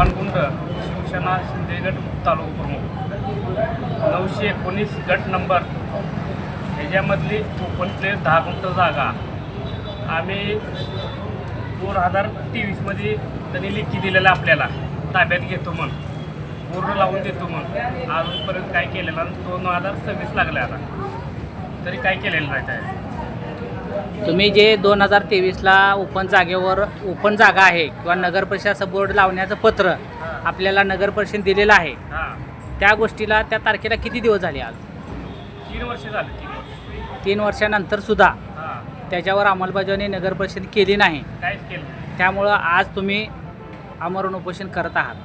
पानकुंड शिवसेना शिंदे गट तालुका प्रमुख 919 गट नंबर ह्याच्यामधली ओपन प्लेस 10 गुंठ जागा आम्ही 2023मध्ये त्यांनी लिखी दिलेलं आपल्याला ताब्यात घेतो म्हणून बोर्ड लावून देतो म्हणून अजूनपर्यंत काय केलेलं आणि 2026 लागले आता तरी काय केलेलं नाही आहे. तुम्ही जे 2023ला ओपन जागा आहे किंवा नगर परिषद बोर्ड लावण्याचं पत्र आपल्याला नगर परिषद दिलेलं आहे, त्या गोष्टीला त्या तारखेला किती दिवस झाले? आज 3 वर्ष झाले. 3 वर्षानंतर सुद्धा त्याच्यावर अंमलबजावणी नगर परिषद केली नाही. काहीच केलं. त्यामुळं आज तुम्ही आमरण उपोषण करत आहात.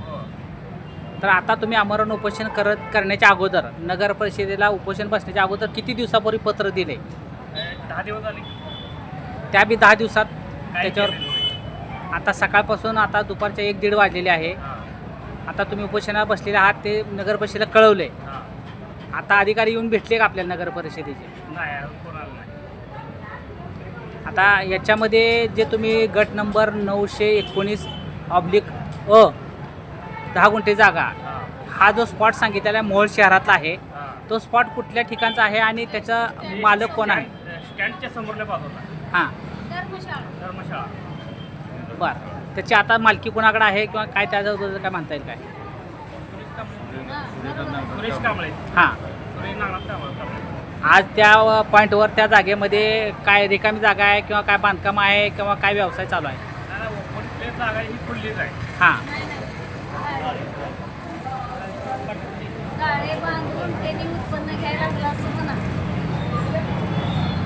तर आता तुम्ही आमरण उपोषण करण्याच्या अगोदर नगर परिषदेला उपोषण बसण्याच्या अगोदर किती दिवसापूर्वी पत्र दिले? 10 दिवस झाले. त्या बी 10 दिवसात काय त्याच्यावर केलेलं नाही. आता सकाळपासून आता दुपारच्या 1-1:30 वाजलेले आहे. आता तुम्ही उपोषणाला बसलेले आहात ते नगर परिषदेला कळवले. आता अधिकारी येऊन भेटले का आपल्याला नगर परिषदेचे? नाही कोणाला नाही. आता याच्यामध्ये जे तुम्ही गट नंबर 919/अ 10 गुंठे जागा हा जो स्पॉट सांगितलेला आहे मोहोळ शहरातला आहे, तो स्पॉट कुठल्या ठिकाणचा आहे आणि त्याचा मालक कोण आहे? स्टँडच्या समोरल्या बाजूला हां, धर्मशाळा. बरं. त्याची आता मालकी कोणाकडे आहे किंवा काय त्याच्याबद्दल काय म्हणता येईल काय? सुरेश कांबळे. हां, सुरेश नागनाथ कांबळे. आज त्या पॉईंटवर त्या जागेमध्ये काय रिकामी जागा आहे किंवा काय बांधकाम आहे किंवा काय व्यवसाय चालू आहे? ओपन प्लेस जागा ही खुल्लीच आहे. हां, गाळे बांधून त्यांनी उत्पन्न घ्यायला लागलं असं म्हणा.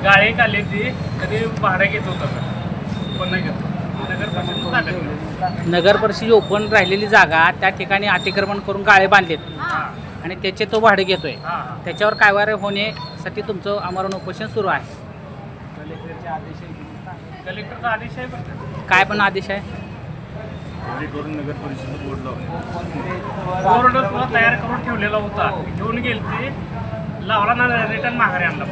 गाळे काढले ती कधी भाडं घेत होतं उत्पन्न घेतो नगर परिषद ताब्यात घेतो. नगर परिषद ओपन राहिलेली जागा त्या ठिकाणी अतिक्रमण करून गाळे बांधलेत आणि त्याचे तो भाडे घेतोय. त्याच्यावर कारवाई होण्यासाठी तुमचं आमरण उपोषण सुरू आहे. कलेक्टरचा आदेश आहे बरं. काय पण आदेश आहे? नगर परिषद बोर्ड बोर्ड सुद्धा तयार करून ठेवलेला होता, घेऊन गेल ते लावला ना रिटर्न माघारी आणला.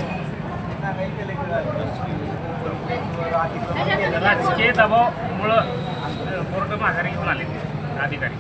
राजकीय दबावामुळं बोर्ड माघारी घेऊन आले अधिकारी.